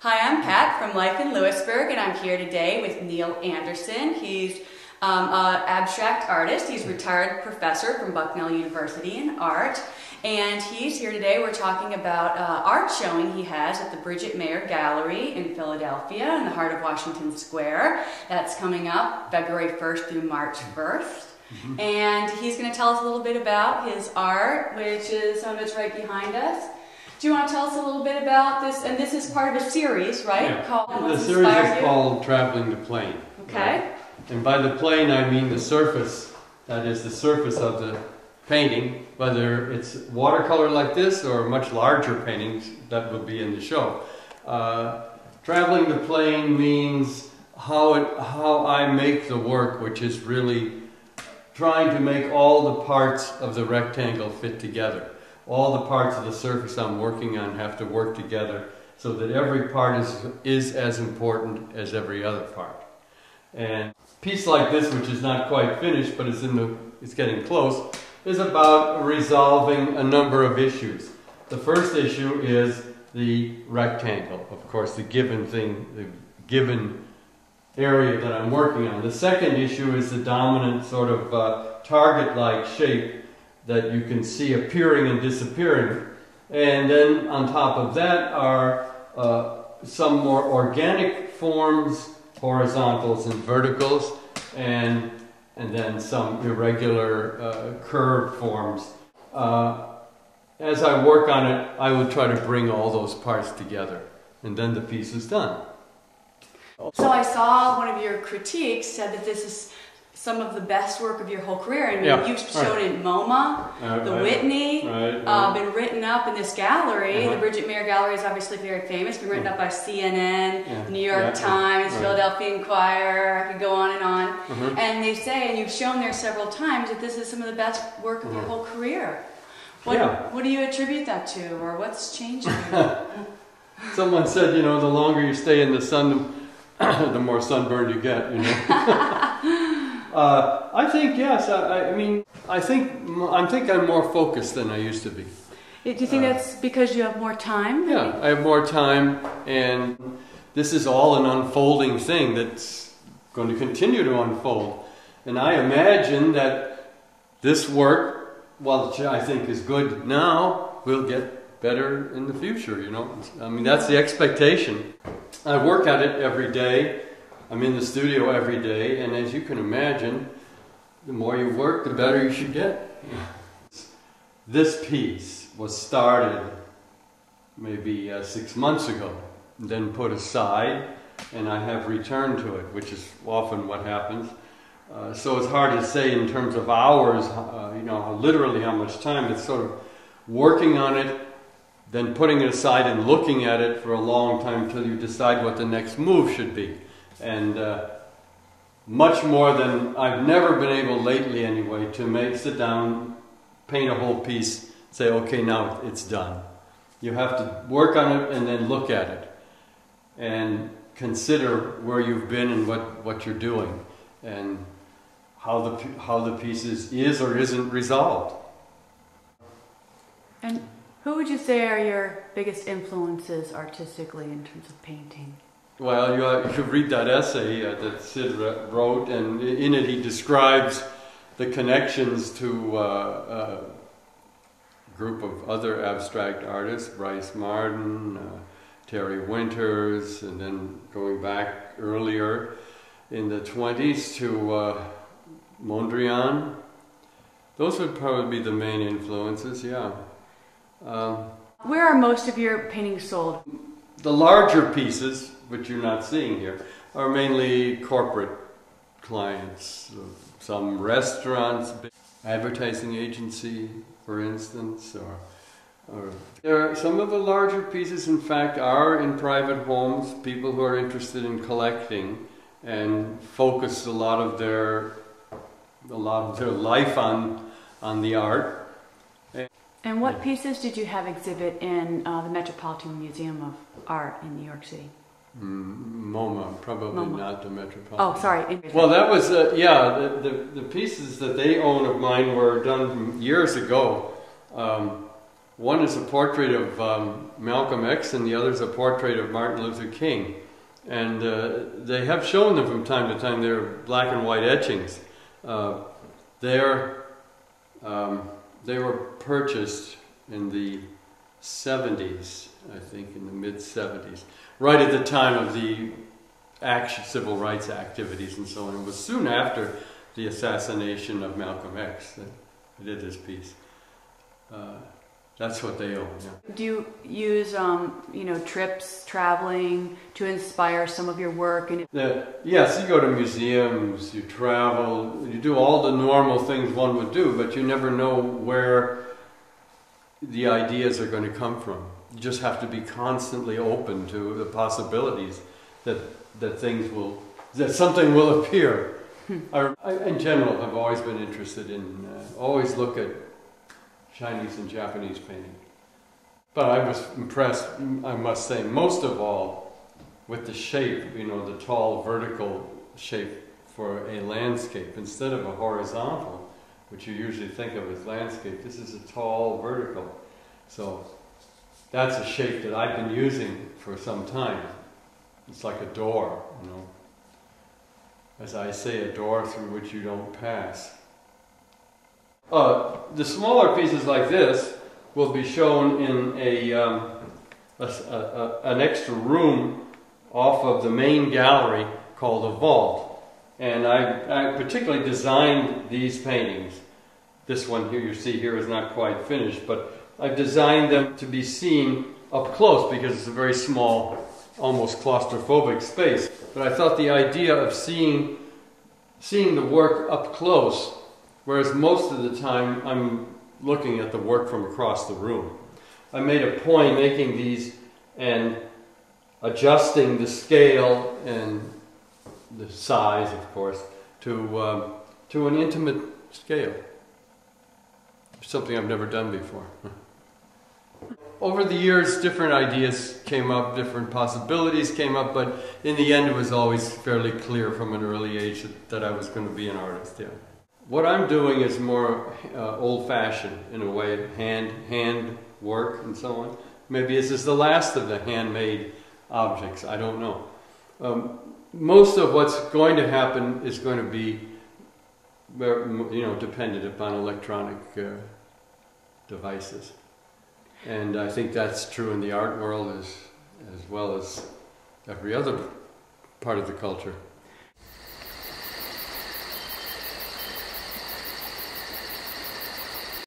Hi, I'm Pat from Life in Lewisburg, and I'm here today with Neil Anderson. He's an abstract artist. He's a retired professor from Bucknell University in art, and he's here today. We're talking about art showing he has at the Bridgette Mayer Gallery in Philadelphia in the heart of Washington Square. That's coming up February 1st through March 1st. And he's going to tell us a little bit about his art, which is some of it's right behind us. Do you want to tell us a little bit about this? And this is part of a series, right? Yeah. Called The series is called Traveling the Plane. Okay. Right? And by the plane, I mean the surface, that is the surface of the painting, whether it's watercolor like this or much larger paintings that will be in the show. Traveling the plane means how I make the work, which is really trying to make all the parts of the rectangle fit together. All the parts of the surface I'm working on have to work together so that every part is as important as every other part. And a piece like this, which is not quite finished but it's getting close, is about resolving a number of issues. The first issue is the rectangle, of course, the given thing, the given area that I'm working on. The second issue is the dominant sort of target-like shape that you can see appearing and disappearing. And then on top of that are some more organic forms, horizontals and verticals, and then some irregular curved forms. As I work on it, I will try to bring all those parts together, and then the piece is done. So I saw one of your critiques said that this is some of the best work of your whole career, and you showed it in MoMA, the Whitney, been written up in this gallery. The Bridgette Mayer Gallery is obviously very famous, been written up by CNN, the New York Times, Philadelphia Inquirer, I could go on and on. And they say, and you've shown there several times, that this is some of the best work of your whole career. What do you attribute that to, or what's changing? Someone said, you know, the longer you stay in the sun, the more sunburned you get, you know. I think, yes, I think I'm more focused than I used to be. Do you think that's because you have more time? Maybe? Yeah, I have more time, and this is all an unfolding thing that's going to continue to unfold. And I imagine that this work, which I think is good now, will get better in the future, you know. I mean, that's the expectation. I work at it every day. I'm in the studio every day, and as you can imagine, the more you work, the better you should get. This piece was started maybe 6 months ago, then put aside, and I have returned to it, which is often what happens. So it's hard to say in terms of hours, you know, literally how much time. It's sort of working on it, then putting it aside and looking at it for a long time until you decide what the next move should be. And much more than I've never been able lately anyway to sit down, paint a whole piece, say, okay, now it's done. You have to work on it and then look at it and consider where you've been and what you're doing and how the piece is or isn't resolved. And who would you say are your biggest influences artistically in terms of painting? Well, you should read that essay that Sid wrote, and in it he describes the connections to a group of other abstract artists, Bryce Marden, Terry Winters, and then going back earlier in the 20s to Mondrian. Those would probably be the main influences, yeah. Where are most of your paintings sold? The larger pieces, which you're not seeing here, are mainly corporate clients. Some restaurants, advertising agency, for instance, or there are some of the larger pieces, in fact, are in private homes, people who are interested in collecting and focus a lot of their life on the art. And what pieces did you have exhibit in the Metropolitan Museum of Art in New York City? MoMA, probably MoMA. Not the Metropolitan. Oh, sorry. Well, that was, the pieces that they own of mine were done years ago One is a portrait of Malcolm X, and the other is a portrait of Martin Luther King. And they have shown them from time to time. They're black and white etchings. They were purchased in the 70s, I think, in the mid-70s, right at the time of the civil rights activities and so on. It was soon after the assassination of Malcolm X that I did this piece. That's what they own. Yeah. Do you use, trips, traveling to inspire some of your work? And yes, you go to museums, you travel, you do all the normal things one would do, but you never know where the ideas are going to come from. You just have to be constantly open to the possibilities that something will appear. I, in general, have always been interested in, always look at Chinese and Japanese painting. But I was impressed, I must say, most of all with the shape, the tall vertical shape for a landscape. Instead of a horizontal, which you usually think of as landscape, this is a tall vertical. So that's a shape that I've been using for some time. It's like a door, As I say, a door through which you don't pass. The smaller pieces like this will be shown in an extra room off of the main gallery called a vault. And I particularly designed these paintings. This one here you see here is not quite finished, but I've designed them to be seen up close because it's a very small, almost claustrophobic space. But I thought the idea of seeing the work up close, whereas most of the time I'm looking at the work from across the room. I made a point making these and adjusting the scale and the size, of course, to an intimate scale. Something I've never done before. Over the years, different ideas came up, different possibilities came up, but in the end it was always fairly clear from an early age that I was going to be an artist, yeah. What I'm doing is more old-fashioned in a way, hand work and so on. Maybe this is the last of the handmade objects, I don't know. Most of what's going to happen is going to be, dependent upon electronic devices. And I think that's true in the art world as well as every other part of the culture.